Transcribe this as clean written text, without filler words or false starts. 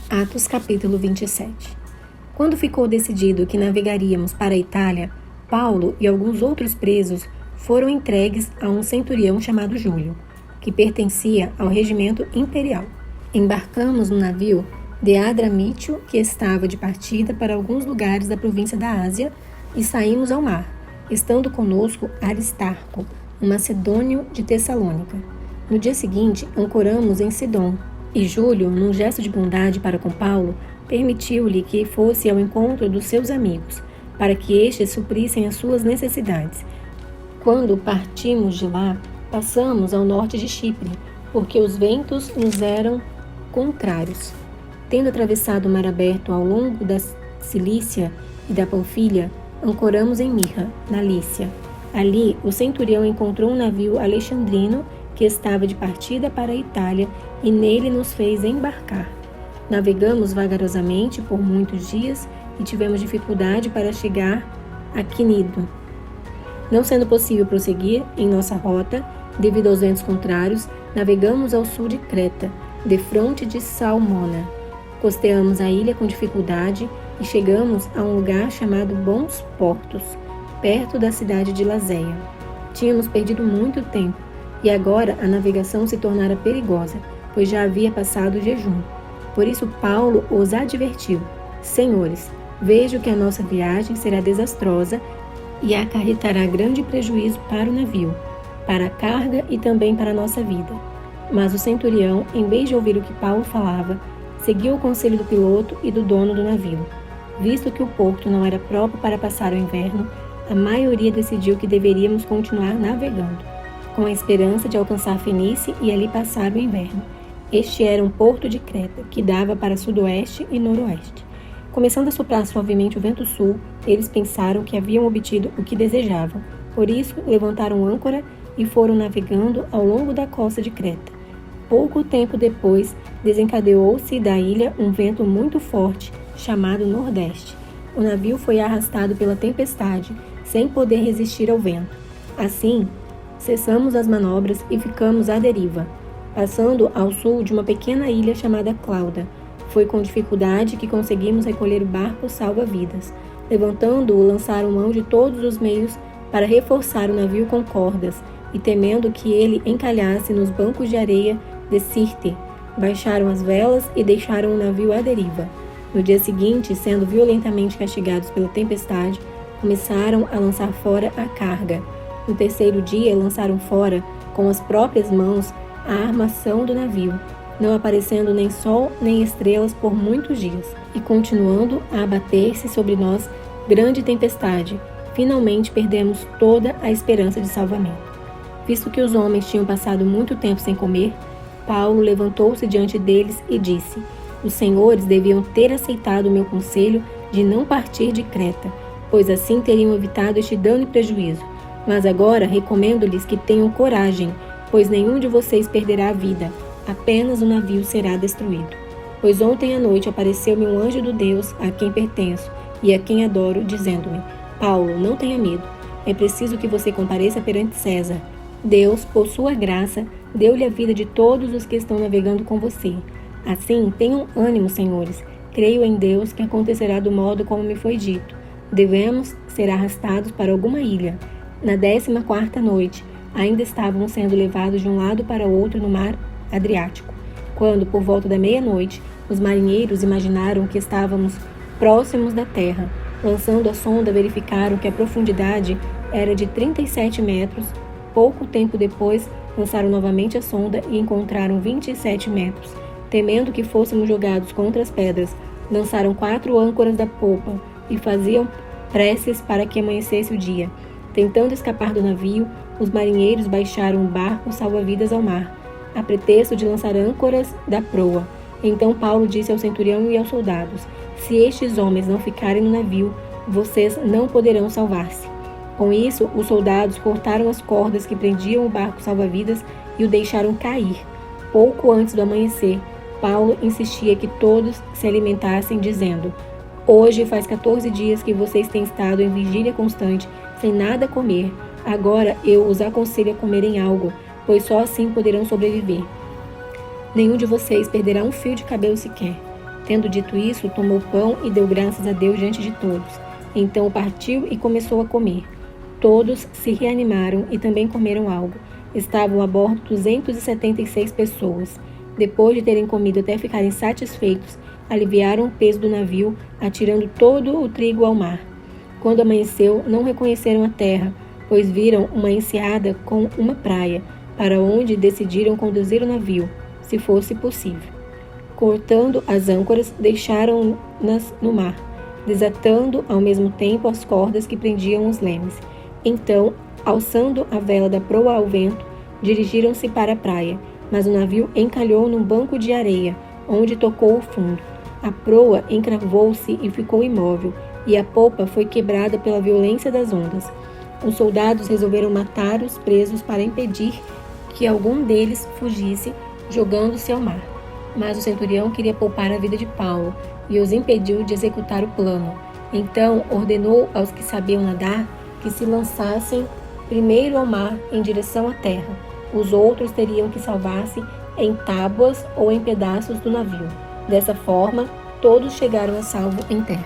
Atos capítulo 27. Quando ficou decidido que navegaríamos para a Itália, Paulo e alguns outros presos foram entregues a um centurião chamado Júlio, que pertencia ao regimento imperial. Embarcamos no navio de Adramítio, que estava de partida para alguns lugares da província da Ásia, e saímos ao mar, estando conosco Aristarco, um macedônio de Tessalônica. No dia seguinte, ancoramos em Sidom, e Júlio, num gesto de bondade para com Paulo, permitiu-lhe que fosse ao encontro dos seus amigos, para que estes suprissem as suas necessidades. Quando partimos de lá, passamos ao norte de Chipre, porque os ventos nos eram contrários. Tendo atravessado o mar aberto ao longo da Cilícia e da Panfilha, ancoramos em Mirra, na Lícia. Ali, o centurião encontrou um navio alexandrino que estava de partida para a Itália, e nele nos fez embarcar. Navegamos vagarosamente por muitos dias e tivemos dificuldade para chegar a Quinido. Não sendo possível prosseguir em nossa rota, devido aos ventos contrários, navegamos ao sul de Creta, defronte de Salmona. Costeamos a ilha com dificuldade e chegamos a um lugar chamado Bons Portos, perto da cidade de Lazéia. Tínhamos perdido muito tempo, e agora a navegação se tornara perigosa, pois já havia passado o jejum. Por isso Paulo os advertiu: Senhores, vejo que a nossa viagem será desastrosa e acarretará grande prejuízo para o navio, para a carga e também para a nossa vida. Mas o centurião, em vez de ouvir o que Paulo falava, seguiu o conselho do piloto e do dono do navio. Visto que o porto não era próprio para passar o inverno, a maioria decidiu que deveríamos continuar navegando, com a esperança de alcançar Fenícia e ali passar o inverno. Este era um porto de Creta, que dava para sudoeste e noroeste. Começando a soprar suavemente o vento sul, eles pensaram que haviam obtido o que desejavam. Por isso, levantaram âncora e foram navegando ao longo da costa de Creta. Pouco tempo depois, desencadeou-se da ilha um vento muito forte, chamado Nordeste. O navio foi arrastado pela tempestade, sem poder resistir ao vento. Assim, cessamos as manobras e ficamos à deriva, passando ao sul de uma pequena ilha chamada Clauda. Foi com dificuldade que conseguimos recolher o barco salva-vidas. Levantando-o, lançaram mão de todos os meios para reforçar o navio com cordas, e temendo que ele encalhasse nos bancos de areia de Sirte, baixaram as velas e deixaram o navio à deriva. No dia seguinte, sendo violentamente castigados pela tempestade, começaram a lançar fora a carga. No terceiro dia, lançaram fora, com as próprias mãos, a armação do navio, não aparecendo nem sol nem estrelas por muitos dias, e continuando a abater-se sobre nós grande tempestade, finalmente perdemos toda a esperança de salvamento. Visto que os homens tinham passado muito tempo sem comer, Paulo levantou-se diante deles e disse: Os senhores deviam ter aceitado o meu conselho de não partir de Creta, pois assim teriam evitado este dano e prejuízo. Mas agora recomendo-lhes que tenham coragem, pois nenhum de vocês perderá a vida, apenas o navio será destruído. Pois ontem à noite apareceu-me um anjo do Deus a quem pertenço e a quem adoro, dizendo-me: Paulo, não tenha medo, é preciso que você compareça perante César. Deus, por sua graça, deu-lhe a vida de todos os que estão navegando com você. Assim, tenham ânimo, senhores, creio em Deus que acontecerá do modo como me foi dito. Devemos ser arrastados para alguma ilha. Na 14ª noite, ainda estavam sendo levados de um lado para o outro no mar Adriático, quando, por volta da meia-noite, os marinheiros imaginaram que estávamos próximos da terra. Lançando a sonda, verificaram que a profundidade era de 37 metros. Pouco tempo depois, lançaram novamente a sonda e encontraram 27 metros. Temendo que fôssemos jogados contra as pedras, lançaram 4 âncoras da popa e faziam preces para que amanhecesse o dia. Tentando escapar do navio, os marinheiros baixaram o barco salva-vidas ao mar, a pretexto de lançar âncoras da proa. Então Paulo disse ao centurião e aos soldados: Se estes homens não ficarem no navio, vocês não poderão salvar-se. Com isso, os soldados cortaram as cordas que prendiam o barco salva-vidas e o deixaram cair. Pouco antes do amanhecer, Paulo insistia que todos se alimentassem, dizendo: Hoje faz 14 dias que vocês têm estado em vigília constante, sem nada comer. Agora eu os aconselho a comerem algo, pois só assim poderão sobreviver. Nenhum de vocês perderá um fio de cabelo sequer. Tendo dito isso, tomou pão e deu graças a Deus diante de todos. Então partiu e começou a comer. Todos se reanimaram e também comeram algo. Estavam a bordo 276 pessoas. Depois de terem comido até ficarem satisfeitos, aliviaram o peso do navio, atirando todo o trigo ao mar. Quando amanheceu, não reconheceram a terra, pois viram uma enseada com uma praia, para onde decidiram conduzir o navio, se fosse possível. Cortando as âncoras, deixaram-nas no mar, desatando ao mesmo tempo as cordas que prendiam os lemes. Então, alçando a vela da proa ao vento, dirigiram-se para a praia, mas o navio encalhou num banco de areia, onde tocou o fundo. A proa encravou-se e ficou imóvel, e a popa foi quebrada pela violência das ondas. Os soldados resolveram matar os presos para impedir que algum deles fugisse, jogando-se ao mar. Mas o centurião queria poupar a vida de Paulo e os impediu de executar o plano. Então ordenou aos que sabiam nadar que se lançassem primeiro ao mar em direção à terra. Os outros teriam que salvar-se em tábuas ou em pedaços do navio. Dessa forma, todos chegaram a salvo em terra.